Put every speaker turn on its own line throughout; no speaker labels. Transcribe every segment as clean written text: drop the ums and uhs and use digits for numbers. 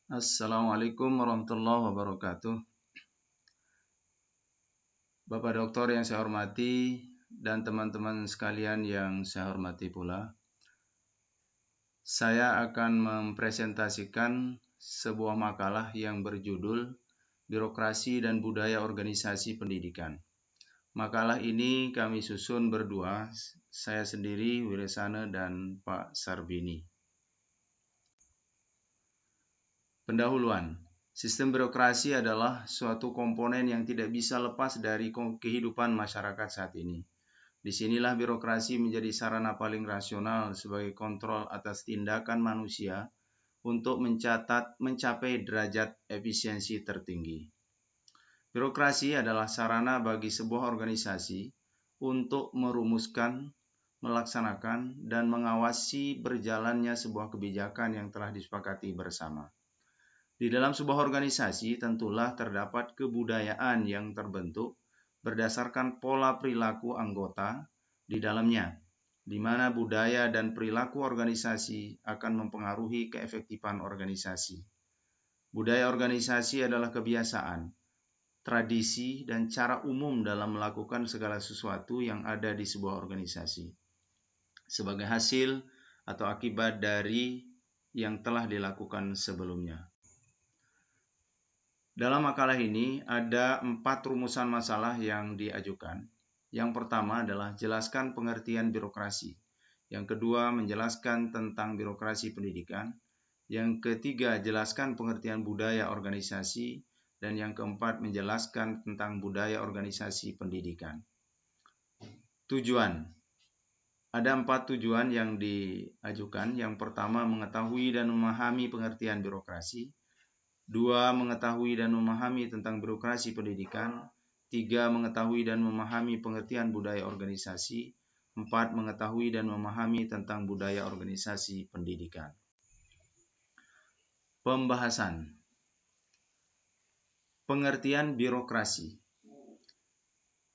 Assalamualaikum warahmatullahi wabarakatuh. Bapak Doktor yang saya hormati dan teman-teman sekalian yang saya hormati pula. Saya akan mempresentasikan sebuah makalah yang berjudul Birokrasi dan Budaya Organisasi Pendidikan. Makalah ini kami susun berdua, saya sendiri, Wiresana, dan Pak Sarbini. Pendahuluan. Sistem birokrasi adalah suatu komponen yang tidak bisa lepas dari kehidupan masyarakat saat ini. Disinilah birokrasi menjadi sarana paling rasional sebagai kontrol atas tindakan manusia untuk mencapai derajat efisiensi tertinggi. Birokrasi adalah sarana bagi sebuah organisasi untuk merumuskan, melaksanakan, dan mengawasi berjalannya sebuah kebijakan yang telah disepakati bersama. Di dalam sebuah organisasi tentulah terdapat kebudayaan yang terbentuk berdasarkan pola perilaku anggota di dalamnya, di mana budaya dan perilaku organisasi akan mempengaruhi keefektifan organisasi. Budaya organisasi adalah kebiasaan, tradisi, dan cara umum dalam melakukan segala sesuatu yang ada di sebuah organisasi, sebagai hasil atau akibat dari yang telah dilakukan sebelumnya. Dalam makalah ini ada 4 rumusan masalah yang diajukan. Yang pertama adalah jelaskan pengertian birokrasi. Yang kedua, menjelaskan tentang birokrasi pendidikan. Yang ketiga, jelaskan pengertian budaya organisasi. Dan yang keempat, menjelaskan tentang budaya organisasi pendidikan. Tujuan. Ada 4 tujuan yang diajukan. Yang pertama, mengetahui dan memahami pengertian birokrasi. 2. Mengetahui dan memahami tentang birokrasi pendidikan. 3. Mengetahui dan memahami pengertian budaya organisasi. 4. Mengetahui dan memahami tentang budaya organisasi pendidikan. Pembahasan. Pengertian birokrasi.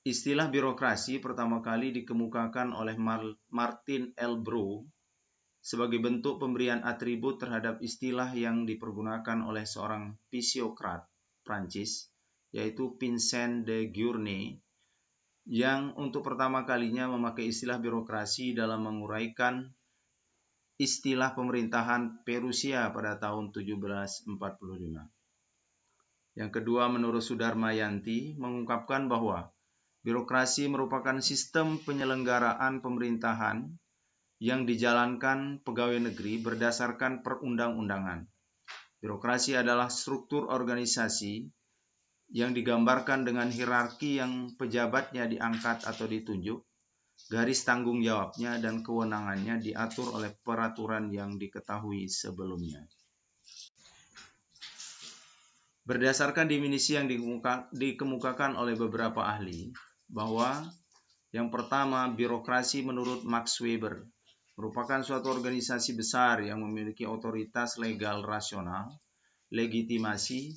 Istilah birokrasi pertama kali dikemukakan oleh Martin Elbrow sebagai bentuk pemberian atribut terhadap istilah yang dipergunakan oleh seorang fisiokrat Prancis, yaitu Vincent de Gournay, yang untuk pertama kalinya memakai istilah birokrasi dalam menguraikan istilah pemerintahan Perusia pada tahun 1745. Yang kedua, menurut Sudarmayanti, mengungkapkan bahwa birokrasi merupakan sistem penyelenggaraan pemerintahan yang dijalankan pegawai negeri berdasarkan perundang-undangan. Birokrasi adalah struktur organisasi yang digambarkan dengan hierarki yang pejabatnya diangkat atau ditunjuk, garis tanggung jawabnya dan kewenangannya diatur oleh peraturan yang diketahui sebelumnya. Berdasarkan definisi yang dikemukakan oleh beberapa ahli, bahwa yang pertama, birokrasi menurut Max Weber merupakan suatu organisasi besar yang memiliki otoritas legal rasional, legitimasi,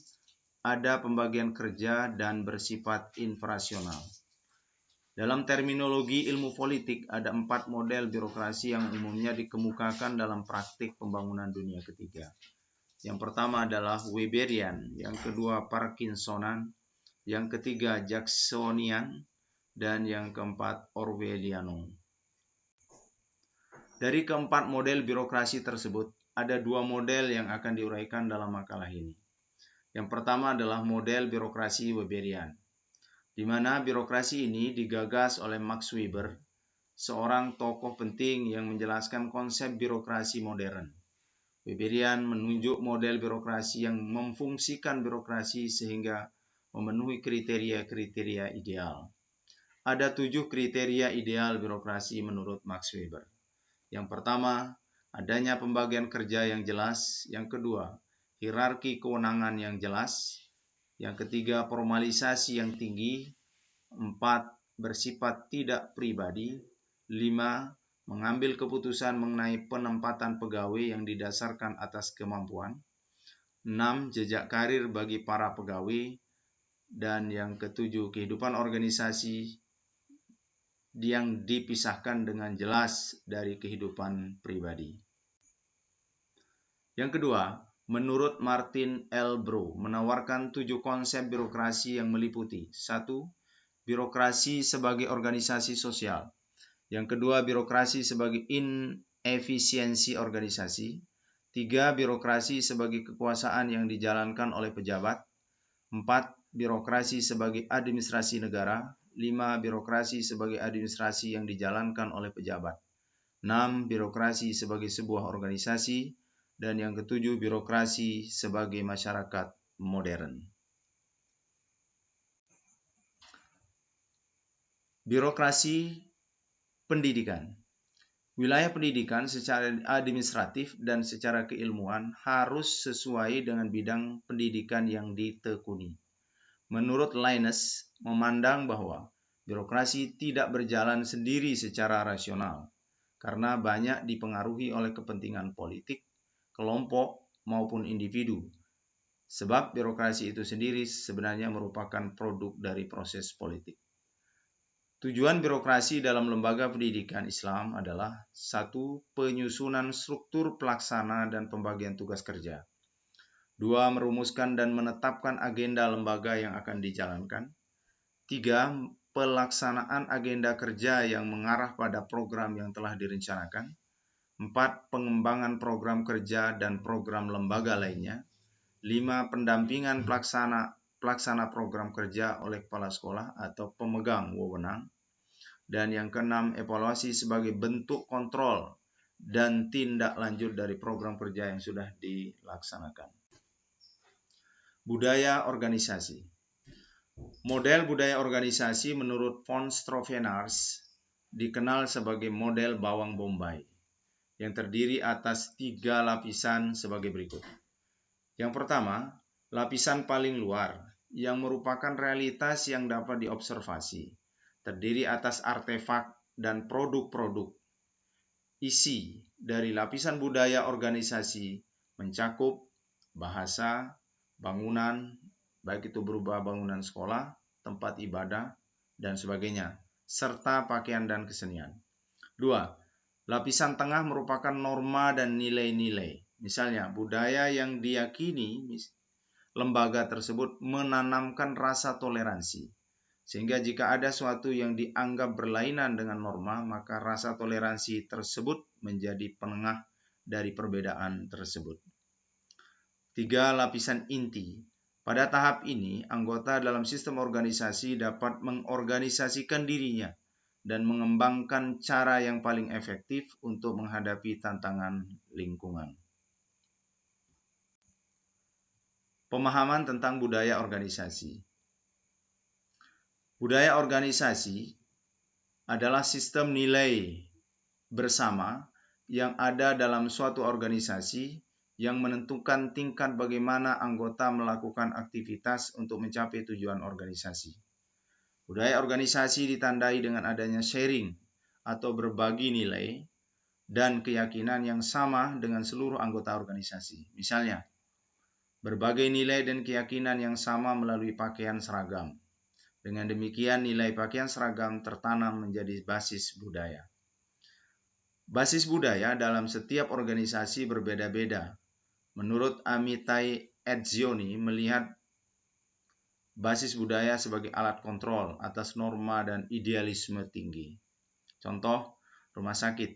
ada pembagian kerja, dan bersifat infrasional. Dalam terminologi ilmu politik, ada 4 model birokrasi yang umumnya dikemukakan dalam praktik pembangunan dunia ketiga. Yang pertama adalah Weberian, yang kedua Parkinsonan, yang ketiga Jacksonian, dan yang keempat Orwelliano. Dari keempat model birokrasi tersebut, ada 2 model yang akan diuraikan dalam makalah ini. Yang pertama adalah model birokrasi Weberian, di mana birokrasi ini digagas oleh Max Weber, seorang tokoh penting yang menjelaskan konsep birokrasi modern. Weberian menunjuk model birokrasi yang memfungsikan birokrasi sehingga memenuhi kriteria-kriteria ideal. Ada 7 kriteria ideal birokrasi menurut Max Weber. Yang pertama, adanya pembagian kerja yang jelas. Yang kedua, hierarki kewenangan yang jelas. Yang ketiga, formalisasi yang tinggi. 4. Bersifat tidak pribadi. 5. Mengambil keputusan mengenai penempatan pegawai yang didasarkan atas kemampuan. 6. Jejak karir bagi para pegawai. Dan yang ketujuh, kehidupan organisasi yang dipisahkan dengan jelas dari kehidupan pribadi. Yang kedua, menurut Martin L. Bro, menawarkan 7 konsep birokrasi yang meliputi: 1. Birokrasi sebagai organisasi sosial. Yang kedua, birokrasi sebagai inefisiensi organisasi. 3. Birokrasi sebagai kekuasaan yang dijalankan oleh pejabat. 4. Birokrasi sebagai administrasi negara. 5. Birokrasi sebagai administrasi yang dijalankan oleh pejabat. 6. Birokrasi sebagai sebuah organisasi. Dan yang ketujuh, birokrasi sebagai masyarakat modern. Birokrasi pendidikan. Wilayah pendidikan secara administratif dan secara keilmuan harus sesuai dengan bidang pendidikan yang ditekuni. Menurut Linus, memandang bahwa birokrasi tidak berjalan sendiri secara rasional, karena banyak dipengaruhi oleh kepentingan politik, kelompok, maupun individu. Sebab birokrasi itu sendiri sebenarnya merupakan produk dari proses politik. Tujuan birokrasi dalam lembaga pendidikan Islam adalah: 1. Penyusunan struktur pelaksana dan pembagian tugas kerja. 2. Merumuskan dan menetapkan agenda lembaga yang akan dijalankan. 3. Pelaksanaan agenda kerja yang mengarah pada program yang telah direncanakan. 4. Pengembangan program kerja dan program lembaga lainnya. 5. Pendampingan pelaksana program kerja oleh kepala sekolah atau pemegang wewenang. Dan yang keenam, evaluasi sebagai bentuk kontrol dan tindak lanjut dari program kerja yang sudah dilaksanakan. Budaya organisasi. Model budaya organisasi menurut von Strovenaars dikenal sebagai model bawang bombay, yang terdiri atas 3 lapisan sebagai berikut. Yang pertama, lapisan paling luar, yang merupakan realitas yang dapat diobservasi, terdiri atas artefak dan produk-produk. Isi dari lapisan budaya organisasi mencakup bahasa, bangunan, baik itu berupa bangunan sekolah, tempat ibadah, dan sebagainya, serta pakaian dan kesenian. 2. Lapisan tengah merupakan norma dan nilai-nilai. Misalnya, budaya yang diyakini lembaga tersebut menanamkan rasa toleransi, sehingga jika ada suatu yang dianggap berlainan dengan norma, maka rasa toleransi tersebut menjadi penengah dari perbedaan tersebut. 3. Lapisan inti. Pada tahap ini, anggota dalam sistem organisasi dapat mengorganisasikan dirinya dan mengembangkan cara yang paling efektif untuk menghadapi tantangan lingkungan. Pemahaman tentang budaya organisasi. Budaya organisasi adalah sistem nilai bersama yang ada dalam suatu organisasi yang menentukan tingkat bagaimana anggota melakukan aktivitas untuk mencapai tujuan organisasi. Budaya organisasi ditandai dengan adanya sharing atau berbagi nilai dan keyakinan yang sama dengan seluruh anggota organisasi. Misalnya, berbagai nilai dan keyakinan yang sama melalui pakaian seragam. Dengan demikian, nilai pakaian seragam tertanam menjadi basis budaya. Basis budaya dalam setiap organisasi berbeda-beda. Menurut Amitai Etzioni, melihat basis budaya sebagai alat kontrol atas norma dan idealisme tinggi. Contoh, rumah sakit,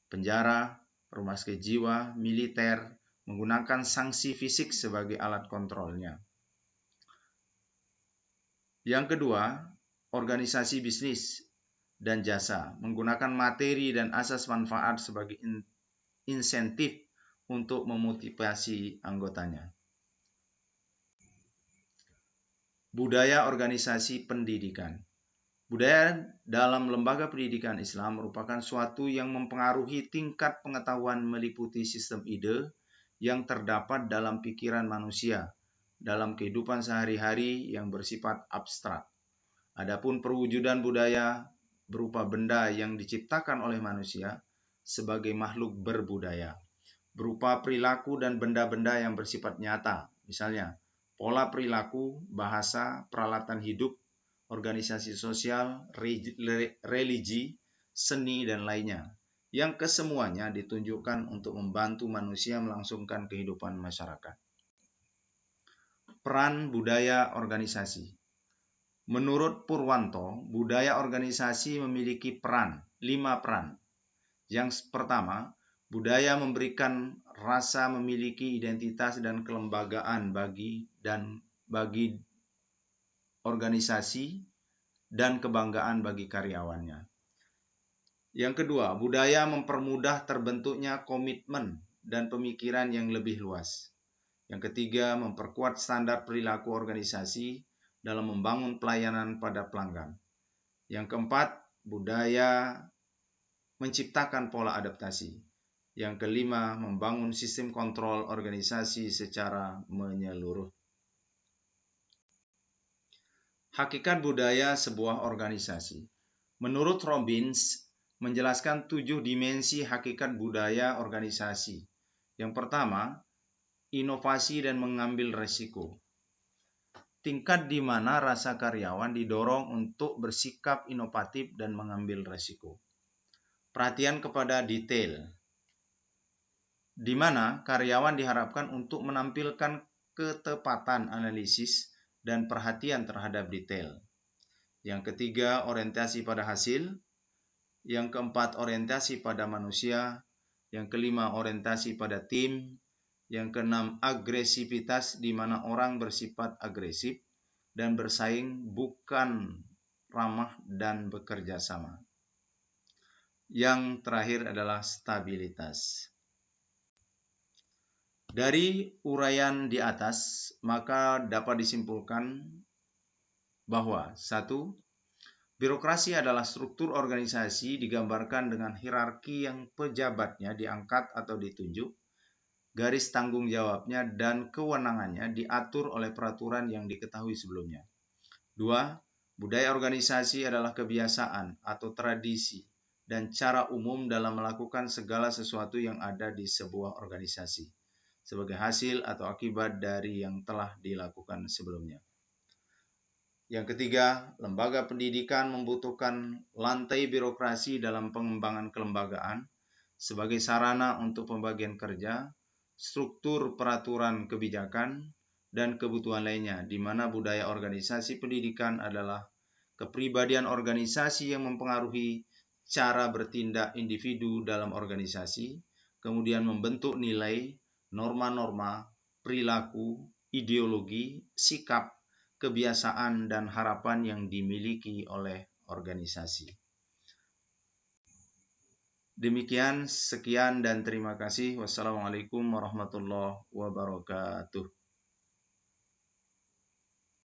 penjara, rumah sakit jiwa, militer, menggunakan sanksi fisik sebagai alat kontrolnya. Yang kedua, organisasi bisnis dan jasa menggunakan materi dan asas manfaat sebagai insentif untuk memotivasi anggotanya. Budaya organisasi pendidikan. Budaya dalam lembaga pendidikan Islam merupakan suatu yang mempengaruhi tingkat pengetahuan meliputi sistem ide yang terdapat dalam pikiran manusia dalam kehidupan sehari-hari yang bersifat abstrak. Adapun perwujudan budaya berupa benda yang diciptakan oleh manusia sebagai makhluk berbudaya, berupa perilaku dan benda-benda yang bersifat nyata, misalnya pola perilaku, bahasa, peralatan hidup, organisasi sosial, religi, seni, dan lainnya, yang kesemuanya ditunjukkan untuk membantu manusia melangsungkan kehidupan masyarakat. Peran budaya organisasi. Menurut Purwanto, budaya organisasi memiliki 5 peran. Yang pertama, budaya memberikan rasa memiliki identitas dan kelembagaan bagi organisasi dan kebanggaan bagi karyawannya. Yang kedua, budaya mempermudah terbentuknya komitmen dan pemikiran yang lebih luas. Yang ketiga, memperkuat standar perilaku organisasi dalam membangun pelayanan pada pelanggan. Yang keempat, budaya menciptakan pola adaptasi. Yang kelima, membangun sistem kontrol organisasi secara menyeluruh. Hakikat budaya sebuah organisasi. Menurut Robbins, menjelaskan 7 dimensi hakikat budaya organisasi. Yang pertama, inovasi dan mengambil resiko. Tingkat di mana rasa karyawan didorong untuk bersikap inovatif dan mengambil resiko. Perhatian kepada detail, di mana karyawan diharapkan untuk menampilkan ketepatan analisis dan perhatian terhadap detail. Yang ketiga, orientasi pada hasil. Yang keempat, orientasi pada manusia. Yang kelima, orientasi pada tim. Yang keenam, agresivitas, di mana orang bersifat agresif dan bersaing, bukan ramah dan bekerja sama. Yang terakhir adalah stabilitas. Dari uraian di atas, maka dapat disimpulkan bahwa 1. Birokrasi adalah struktur organisasi digambarkan dengan hierarki yang pejabatnya diangkat atau ditunjuk, garis tanggung jawabnya dan kewenangannya diatur oleh peraturan yang diketahui sebelumnya. 2. Budaya organisasi adalah kebiasaan atau tradisi dan cara umum dalam melakukan segala sesuatu yang ada di sebuah organisasi, sebagai hasil atau akibat dari yang telah dilakukan sebelumnya. Yang ketiga, lembaga pendidikan membutuhkan lantai birokrasi dalam pengembangan kelembagaan sebagai sarana untuk pembagian kerja, struktur peraturan kebijakan, dan kebutuhan lainnya, di mana budaya organisasi pendidikan adalah kepribadian organisasi yang mempengaruhi cara bertindak individu dalam organisasi, kemudian membentuk nilai, norma-norma, perilaku, ideologi, sikap, kebiasaan, dan harapan yang dimiliki oleh organisasi. Demikian, sekian dan terima kasih. Wassalamualaikum warahmatullahi wabarakatuh.